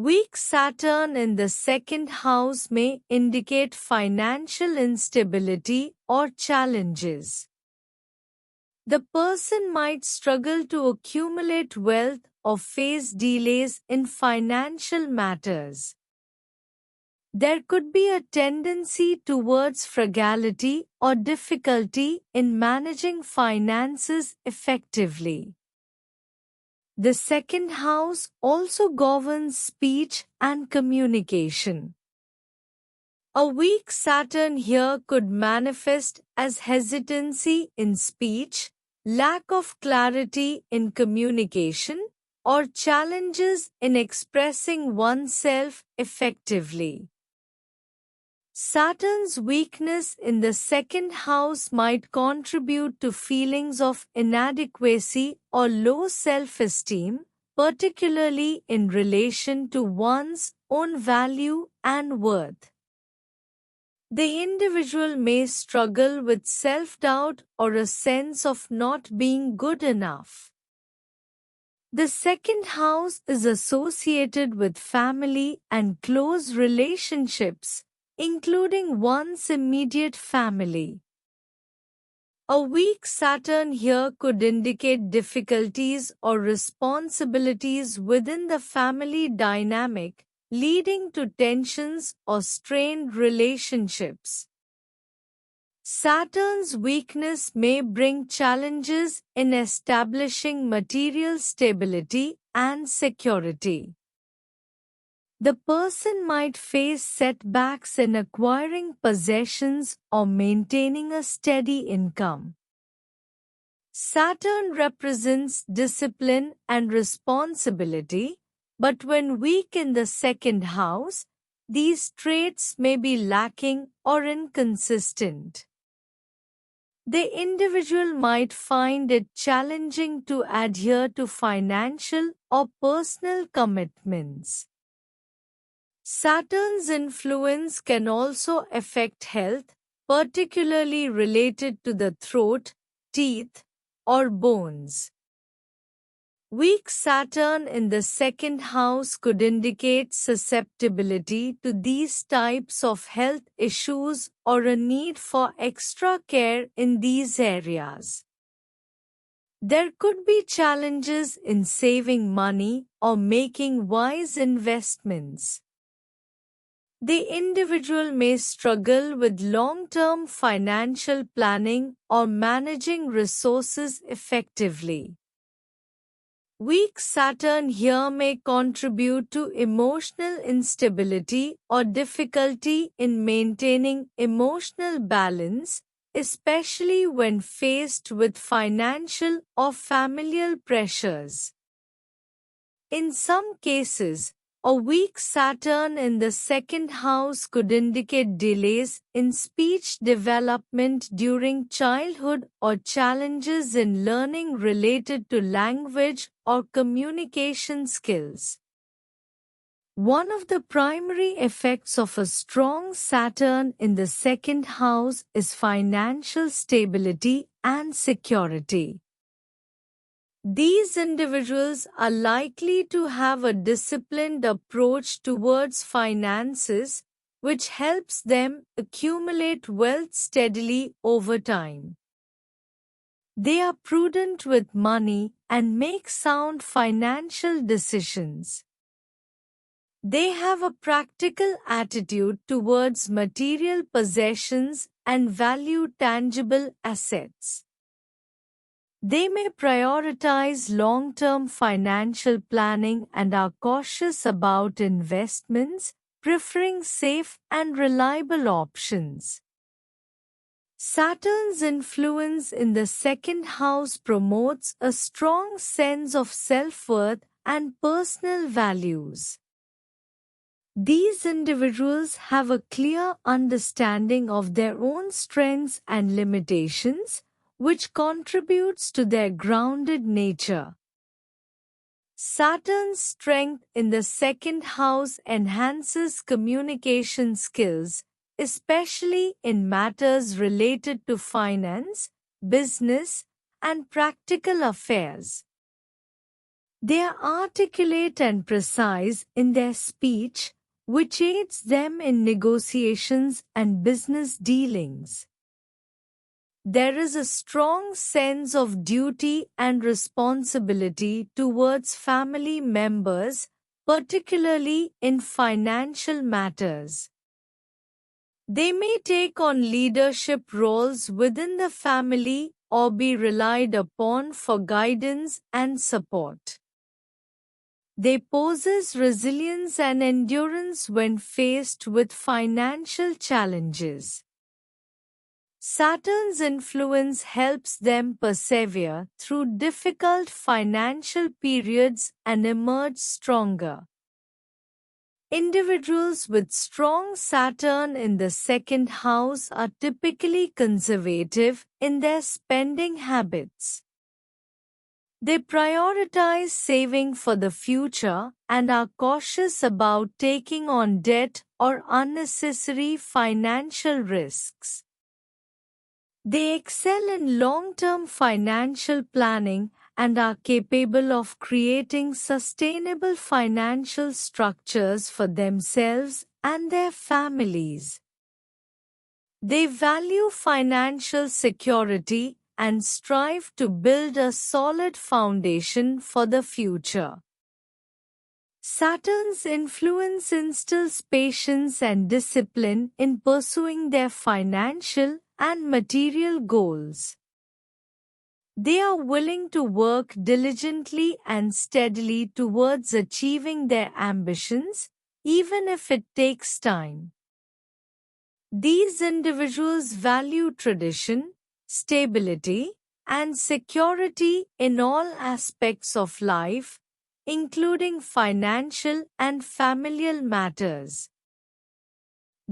Weak Saturn in the second house may indicate financial instability or challenges. The person might struggle to accumulate wealth or face delays in financial matters. There could be a tendency towards frugality or difficulty in managing finances effectively. The second house also governs speech and communication. A weak Saturn here could manifest as hesitancy in speech, lack of clarity in communication, or challenges in expressing oneself effectively. Saturn's weakness in the second house might contribute to feelings of inadequacy or low self-esteem, particularly in relation to one's own value and worth. The individual may struggle with self-doubt or a sense of not being good enough. The second house is associated with family and close relationships, including one's immediate family. A weak Saturn here could indicate difficulties or responsibilities within the family dynamic, leading to tensions or strained relationships. Saturn's weakness may bring challenges in establishing material stability and security. The person might face setbacks in acquiring possessions or maintaining a steady income. Saturn represents discipline and responsibility, but when weak in the second house, these traits may be lacking or inconsistent. The individual might find it challenging to adhere to financial or personal commitments. Saturn's influence can also affect health, particularly related to the throat, teeth, or bones. Weak Saturn in the second house could indicate susceptibility to these types of health issues or a need for extra care in these areas. There could be challenges in saving money or making wise investments. The individual may struggle with long-term financial planning or managing resources effectively. Weak Saturn here may contribute to emotional instability or difficulty in maintaining emotional balance, especially when faced with financial or familial pressures. In some cases, a weak Saturn in the second house could indicate delays in speech development during childhood or challenges in learning related to language or communication skills. One of the primary effects of a strong Saturn in the second house is financial stability and security. These individuals are likely to have a disciplined approach towards finances, which helps them accumulate wealth steadily over time. They are prudent with money and make sound financial decisions. They have a practical attitude towards material possessions and value tangible assets. They may prioritize long-term financial planning and are cautious about investments, preferring safe and reliable options. Saturn's influence in the second house promotes a strong sense of self-worth and personal values. These individuals have a clear understanding of their own strengths and limitations, which contributes to their grounded nature. Saturn's strength in the second house enhances communication skills, especially in matters related to finance, business, and practical affairs. They are articulate and precise in their speech, which aids them in negotiations and business dealings. There is a strong sense of duty and responsibility towards family members, particularly in financial matters. They may take on leadership roles within the family or be relied upon for guidance and support. They possess resilience and endurance when faced with financial challenges. Saturn's influence helps them persevere through difficult financial periods and emerge stronger. Individuals with strong Saturn in the second house are typically conservative in their spending habits. They prioritize saving for the future and are cautious about taking on debt or unnecessary financial risks. They excel in long-term financial planning and are capable of creating sustainable financial structures for themselves and their families. They value financial security and strive to build a solid foundation for the future. Saturn's influence instills patience and discipline in pursuing their financial and material goals. They are willing to work diligently and steadily towards achieving their ambitions, even if it takes time. These individuals value tradition, stability, and security in all aspects of life, including financial and familial matters.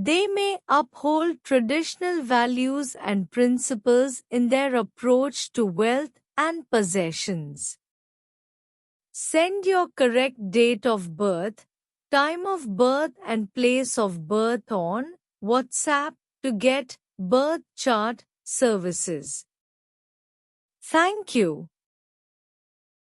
They may uphold traditional values and principles in their approach to wealth and possessions. Send your correct date of birth, time of birth and place of birth on WhatsApp to get birth chart services. Thank you.